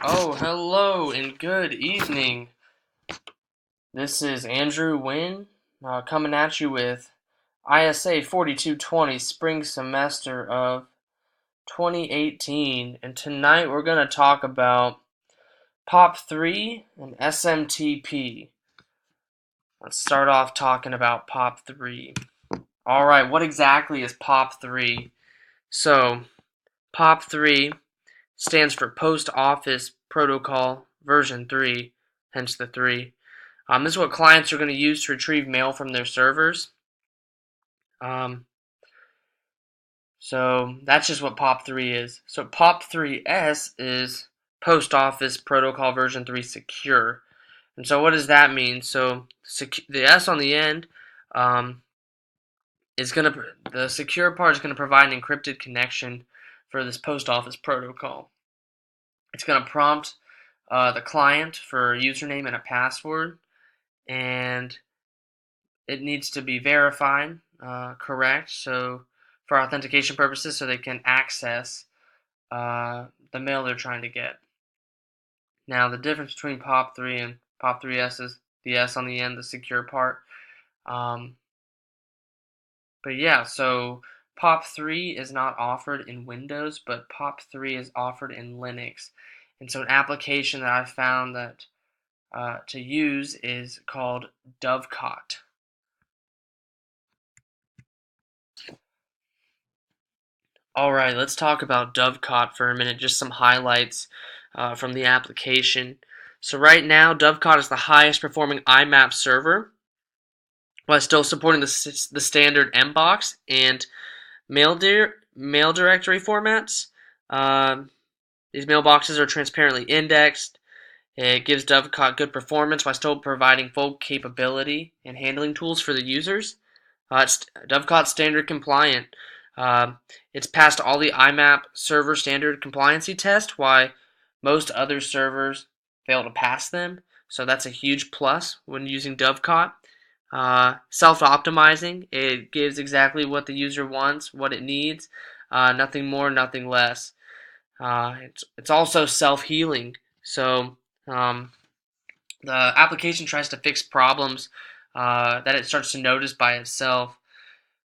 Oh, hello and good evening. This is Andrew Wynn coming at you with ISA 4220 spring semester of 2018. And tonight we're going to talk about Pop3 and SMTP. Let's start off talking about Pop3. Alright, what exactly is Pop3? So, Pop3 stands for Post Office Protocol version 3, hence the 3. This is what clients are going to use to retrieve mail from their servers. So that's just what POP3 is. So POP3S is Post Office Protocol version 3 Secure. And so what does that mean? So the S on the end the secure part is going to provide an encrypted connection for this post office protocol. It's going to prompt the client for a username and a password, and it needs to be verified, correct, so for authentication purposes, so they can access the mail they're trying to get. Now, the difference between POP3 and POP3S is the S on the end, the secure part. But yeah, so POP3 is not offered in Windows, but POP3 is offered in Linux. And so an application that I found that to use is called Dovecot. Alright, let's talk about Dovecot for a minute, just some highlights from the application. So right now, Dovecot is the highest performing IMAP server, while still supporting the standard Mbox and mail directory formats. These mailboxes are transparently indexed. It gives Dovecot good performance while still providing full capability and handling tools for the users. It's Dovecot standard compliant. It's passed all the IMAP server standard compliancy test, while most other servers fail to pass them. So that's a huge plus when using Dovecot. Self-optimizing. It gives exactly what the user wants, what it needs. Nothing more, nothing less. It's also self-healing. So the application tries to fix problems that it starts to notice by itself.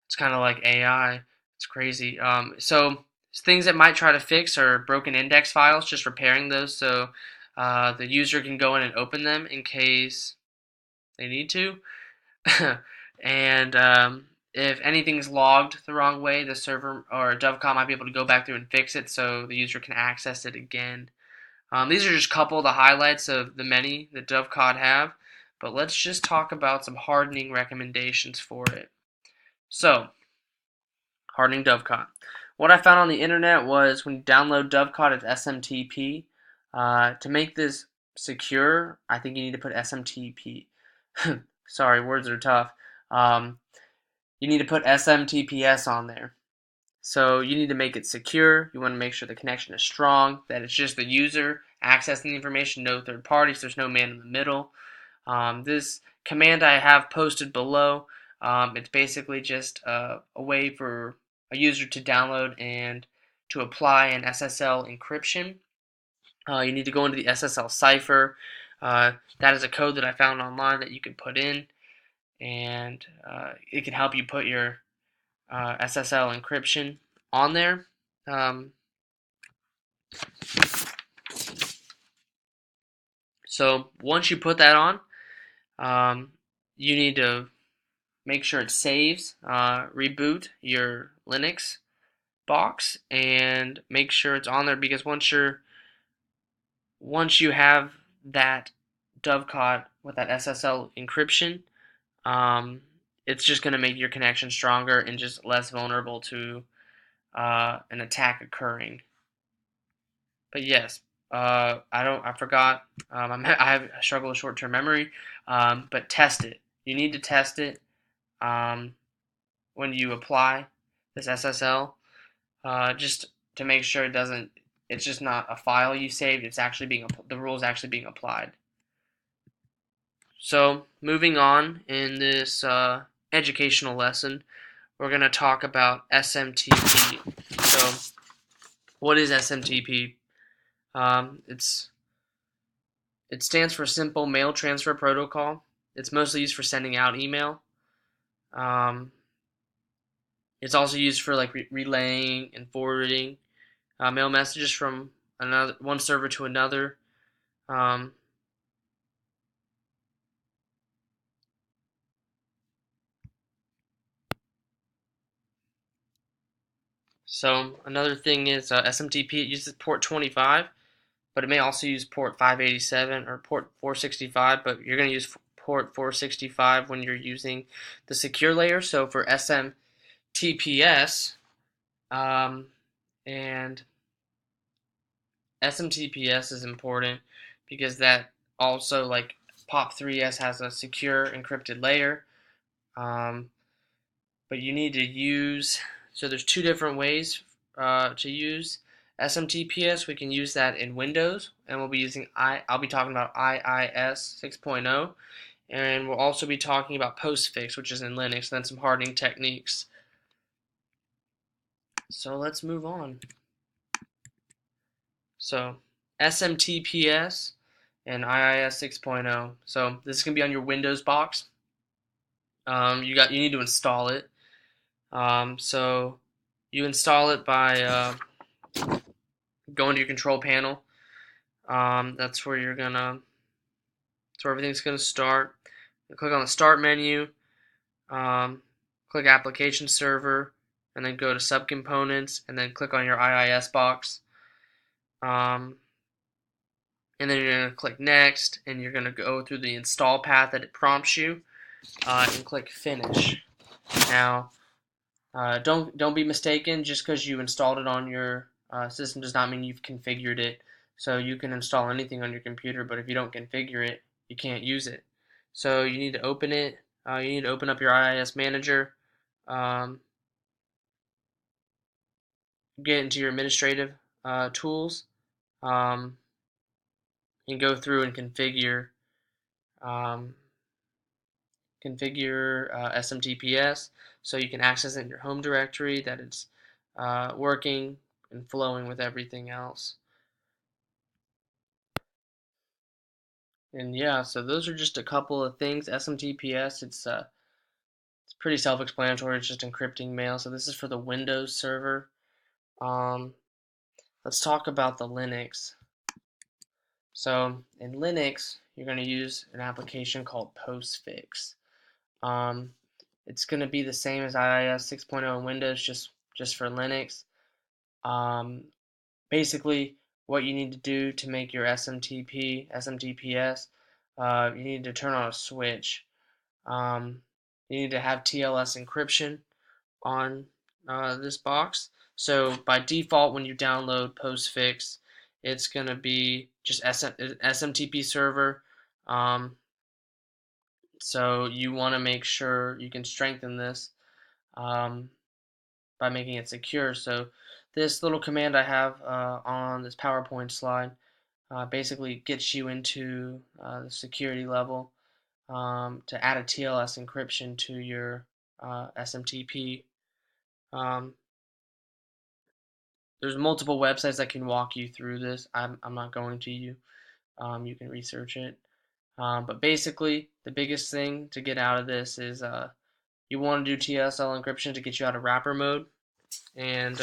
It's kind of like AI. It's crazy. So things that might try to fix are broken index files, just repairing those so the user can go in and open them in case they need to. And if anything's logged the wrong way, the server or Dovecot might be able to go back through and fix it so the user can access it again. These are just a couple of the highlights of the many that Dovecot have, but let's just talk about some hardening recommendations for it. So, hardening Dovecot. What I found on the internet was when you download Dovecot, it's SMTP. To make this secure, I think you need to put SMTP. Sorry, words are tough. You need to put SMTPS on there. So you need to make it secure. You want to make sure the connection is strong, that it's just the user accessing the information, no third parties, there's no man in the middle. This command I have posted below, it's basically just a way for a user to download and to apply an SSL encryption. You need to go into the SSL cipher. That is a code that I found online that you can put in, and it can help you put your SSL encryption on there. So once you put that on, you need to make sure it saves, reboot your Linux box, and make sure it's on there, because once you have that Dovecot with that SSL encryption, it's just going to make your connection stronger and just less vulnerable to an attack occurring. But yes, I forgot. I struggle with short-term memory. But test it. You need to test it when you apply this SSL, just to make sure it's just not a file you saved. It's actually the rule is actually being applied. So moving on in this educational lesson, we're going to talk about SMTP. So what is SMTP? It's It stands for Simple Mail Transfer Protocol. It's mostly used for sending out email. Um, it's also used for like relaying and forwarding mail messages from another one server to another. Um, so another thing is SMTP. It uses port 25, but it may also use port 587 or port 465. But you're going to use port 465 when you're using the secure layer. So for SMTPS and SMTPS is important because that also, like, Pop3S has a secure encrypted layer. Um, but you need to use, so there's two different ways to use SMTPS. We can use that in Windows, and we'll be using I'll be talking about IIS 6.0, and we'll also be talking about postfix, which is in Linux, and then some hardening techniques. So let's move on. So SMTPS and IIS 6.0. So this is gonna be on your Windows box. You need to install it. So you install it by going to your control panel. That's where everything's gonna start. You click on the start menu. Um, Click application server, and then go to subcomponents, and then click on your IIS box. Um, and then you're going to click next, and you're going to go through the install path that it prompts you, and click finish. Now, don't be mistaken. Just because you installed it on your system does not mean you've configured it. So you can install anything on your computer, but if you don't configure it, you can't use it. So you need to open it. You need to open up your IIS manager, um, get into your administrative tools, um, and go through and um, configure SMTPS so you can access it in your home directory, that it's working and flowing with everything else. And yeah, so those are just a couple of things. SMTPS, it's pretty self-explanatory. It's just encrypting mail. So this is for the Windows server. Um, let's talk about the Linux. So in Linux, you're going to use an application called Postfix. Um, it's going to be the same as IIS 6.0 in Windows, just for Linux. Um, Basically, what you need to do to make your SMTPS, you need to turn on a switch. Um, you need to have TLS encryption on this box. So by default, when you download Postfix, it's going to be just SMTP server. Um, so you want to make sure you can strengthen this um, by making it secure. So this little command I have on this PowerPoint slide basically gets you into the security level to add a TLS encryption to your SMTP. Um, there's multiple websites that can walk you through this. I'm not going to you. You can research it. But basically, the biggest thing to get out of this is you want to do TLS encryption to get you out of wrapper mode. And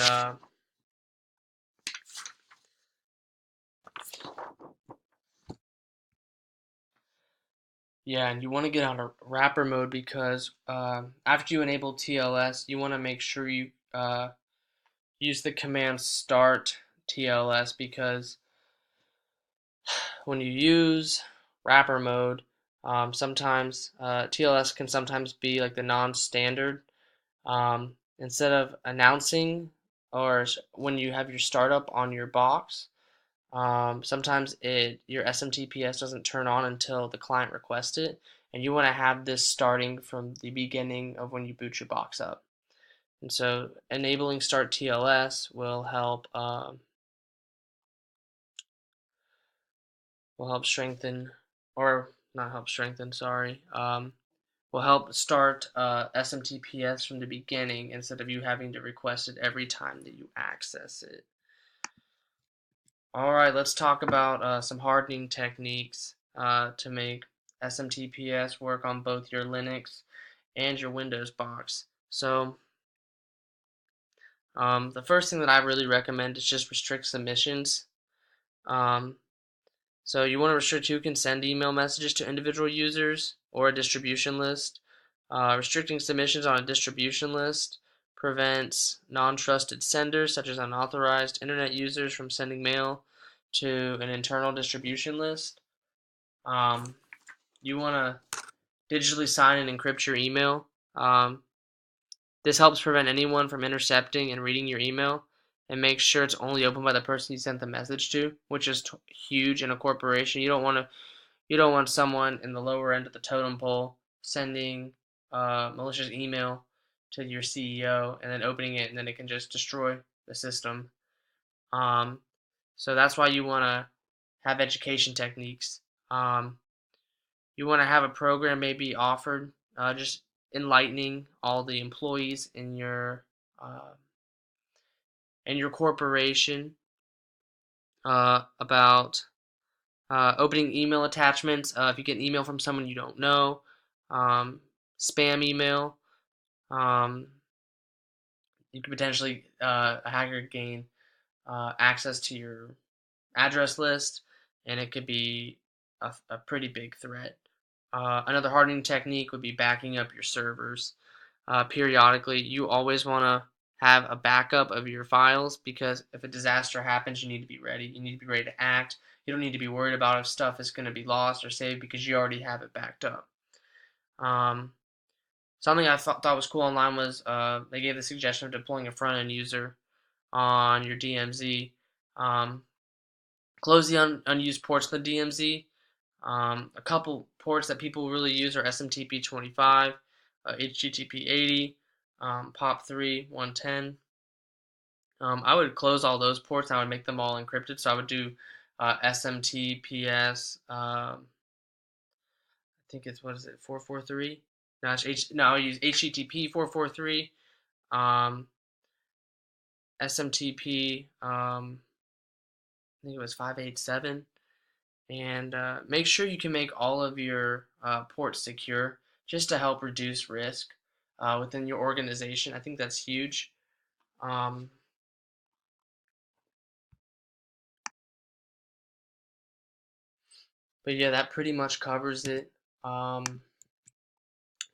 yeah, and you want to get out of wrapper mode because after you enable TLS, you want to make sure you use the command start TLS, because when you use wrapper mode, sometimes TLS can sometimes be like the non-standard. Instead of announcing, or when you have your startup on your box, sometimes your SMTPS doesn't turn on until the client requests it, and you want to have this starting from the beginning of when you boot your box up. And so enabling start TLS will help strengthen, or not help strengthen, sorry, will help start SMTPS from the beginning instead of you having to request it every time that you access it. All right, let's talk about some hardening techniques to make SMTPS work on both your Linux and your Windows box. So, the first thing that I really recommend is just restrict submissions. Um, so you want to restrict who can send email messages to individual users or a distribution list. Restricting submissions on a distribution list prevents non-trusted senders, such as unauthorized internet users, from sending mail to an internal distribution list. Um, you want to digitally sign and encrypt your email. Um, this helps prevent anyone from intercepting and reading your email and make sure it's only opened by the person you sent the message to, which is huge in a corporation. You don't want someone in the lower end of the totem pole sending malicious email to your CEO and then opening it and then it can just destroy the system. Um, so that's why you want to have education techniques. Um, you want to have a program maybe offered, just enlightening all the employees uh, in your corporation about opening email attachments. If you get an email from someone you don't know, um, spam email, um, you could potentially a hacker gain access to your address list, and it could be a pretty big threat. Another hardening technique would be backing up your servers periodically. You always want to have a backup of your files because if a disaster happens, you need to be ready. You need to be ready to act. You don't need to be worried about if stuff is going to be lost or saved because you already have it backed up. Um, Something I thought was cool online was they gave the suggestion of deploying a front end user on your DMZ. Um, Close the unused ports in the DMZ. A couple ports that people really use are SMTP 25, HTTP 80, POP3 110. I would close all those ports and I would make them all encrypted. So I would do SMTPS. I think it's what is it 443? No, I use HTTP 443. SMTP. I think it was 587. And make sure you can make all of your ports secure just to help reduce risk within your organization. I think that's huge. Um, but yeah, that pretty much covers it. Um,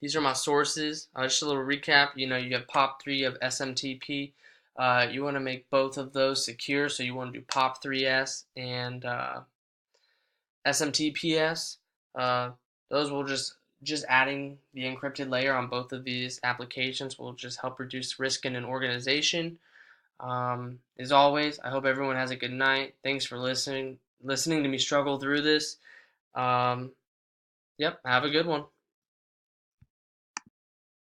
these are my sources. Just a little recap. You know, you have POP3 of SMTP. You want to make both of those secure, so you want to do POP3S and SMTPS. Uh, those will just adding the encrypted layer on both of these applications will just help reduce risk in an organization. As always, I hope everyone has a good night. Thanks for listening to me struggle through this. Um, yep, have a good one.